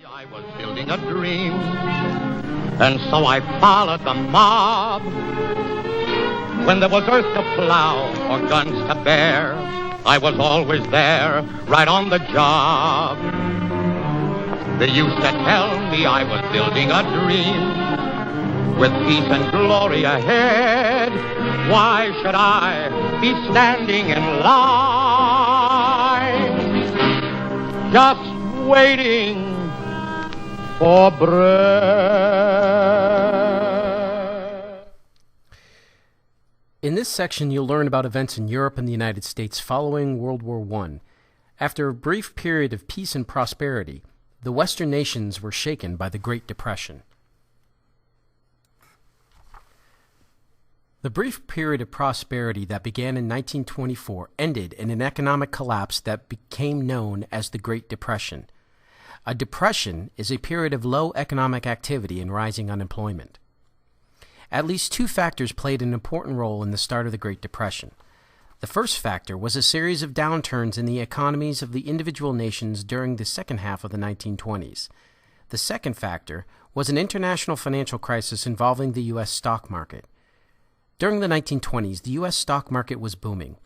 I was building a dream, and so I followed the mob. When there was earth to plow or guns to bear, I was always there, right on the job. They used to tell me I was building a dream, with peace and glory ahead. Why should I be standing in line, just waiting for bread? In this section, you'll learn about events in Europe and the United States following World War I. After a brief period of peace and prosperity, the Western nations were shaken by the Great Depression. The brief period of prosperity that began in 1924 ended in an economic collapse that became known as the Great Depression. A depression is a period of low economic activity and rising unemployment. At least two factors played an important role in the start of the Great Depression. The first factor was a series of downturns in the economies of the individual nations during the second half of the 1920s. The second factor was an international financial crisis involving the U.S. stock market. During the 1920s, the U.S. stock market was booming.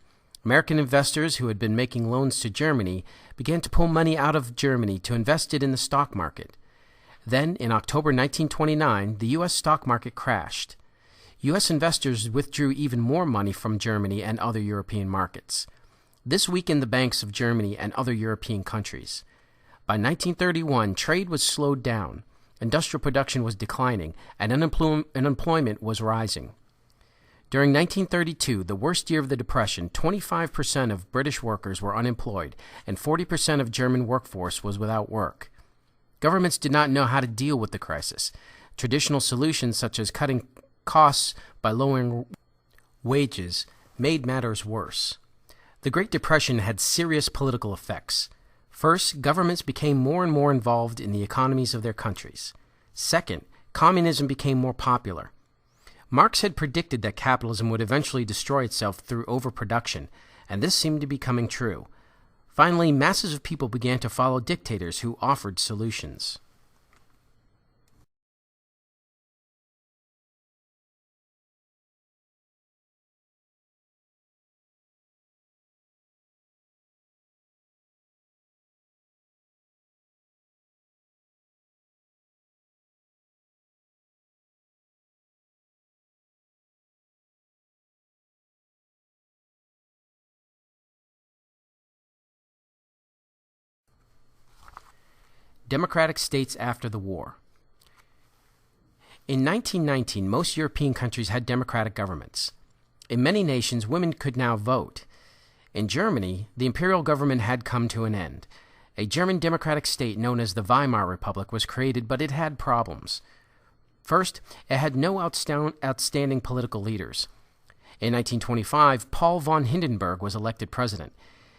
American investors who had been making loans to Germany began to pull money out of Germany to invest it in the stock market. Then, in October 1929, the U.S. stock market crashed. U.S. investors withdrew even more money from Germany and other European markets. This weakened the banks of Germany and other European countries. By 1931, trade was slowed down, industrial production was declining, and unemployment was rising. During 1932, the worst year of the Depression, 25% of British workers were unemployed, and 40% of German workforce was without work. Governments did not know how to deal with the crisis. Traditional solutions such as cutting costs by lowering wages made matters worse. The Great Depression had serious political effects. First, governments became more and more involved in the economies of their countries. Second, communism became more popular. Marx had predicted that capitalism would eventually destroy itself through overproduction, and this seemed to be coming true. Finally, masses of people began to follow dictators who offered solutions. Democratic states after the war. In 1919, most European countries had democratic governments. In many nations, women could now vote. In Germany, the imperial government had come to an end. A German democratic state known as the Weimar Republic was created, but it had problems. First, it had no outstanding political leaders. In 1925, Paul von Hindenburg was elected president.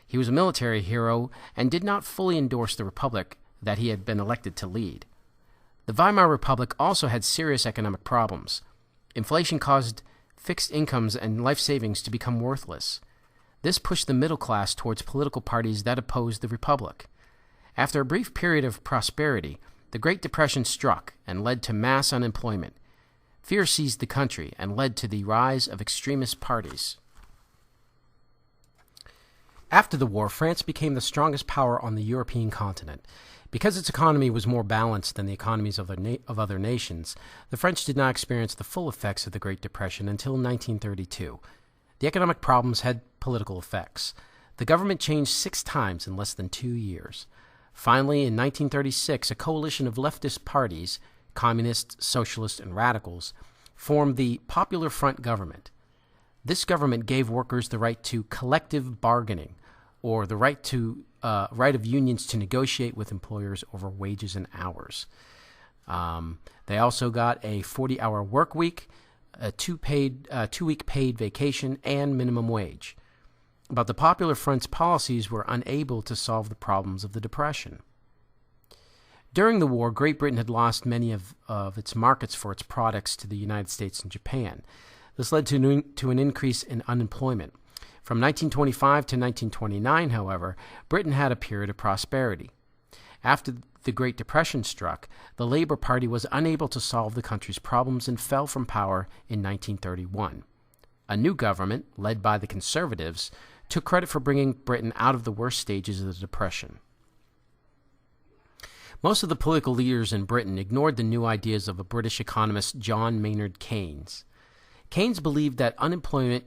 He was a military hero and did not fully endorse the republic that he had been elected to lead. The Weimar Republic also had serious economic problems. Inflation caused fixed incomes and life savings to become worthless. This pushed the middle class towards political parties that opposed the republic. After a brief period of prosperity, the Great Depression struck and led to mass unemployment. Fear seized the country and led to the rise of extremist parties. After the war, France became the strongest power on the European continent. Because its economy was more balanced than the economies of other nations, the French did not experience the full effects of the Great Depression until 1932. The economic problems had political effects. The government changed 6 times in less than 2 years. Finally, in 1936, a coalition of leftist parties, communists, socialists, and radicals, formed the Popular Front government. This government gave workers the right to collective bargaining, or the right of unions to negotiate with employers over wages and hours. They also got a 40-hour work week, a 2-week paid vacation, and minimum wage. But the Popular Front's policies were unable to solve the problems of the Depression. During the war, Great Britain had lost many of its markets for its products to the United States and Japan. This led to an increase in unemployment. From 1925 to 1929, however, Britain had a period of prosperity. After the Great Depression struck, the Labor Party was unable to solve the country's problems and fell from power in 1931. A new government, led by the Conservatives, took credit for bringing Britain out of the worst stages of the Depression. Most of the political leaders in Britain ignored the new ideas of a British economist, John Maynard Keynes. Keynes believed that unemployment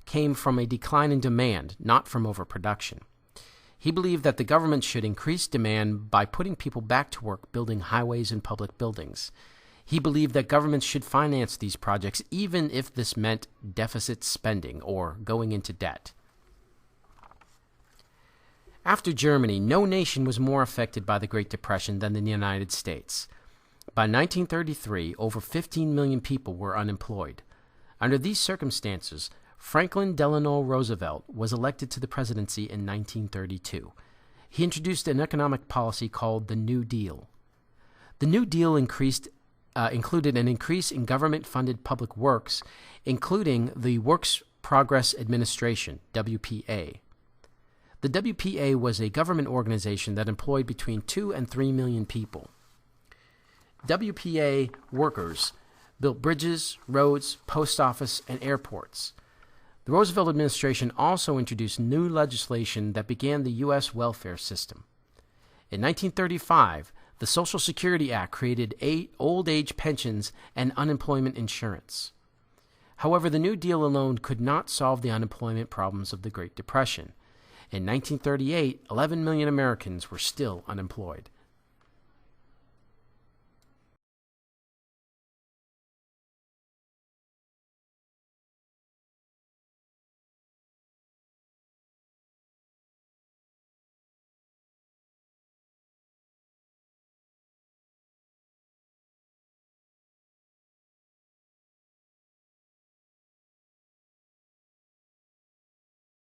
came from a decline in demand, not from overproduction. He believed that the government should increase demand by putting people back to work building highways and public buildings. He believed that governments should finance these projects even if this meant deficit spending or going into debt. After Germany, no nation was more affected by the Great Depression than the United States. By 1933, over 15 million people were unemployed. Under these circumstances, Franklin Delano Roosevelt was elected to the presidency in 1932. He introduced an economic policy called the New Deal. The New Deal included an increase in government-funded public works, including the Works Progress Administration, WPA. The WPA was a government organization that employed between 2 and 3 million people. WPA workers built bridges, roads, post office, and airports. The Roosevelt administration also introduced new legislation that began the U.S. welfare system. In 1935, the Social Security Act created old age pensions and unemployment insurance. However, the New Deal alone could not solve the unemployment problems of the Great Depression. In 1938, 11 million Americans were still unemployed.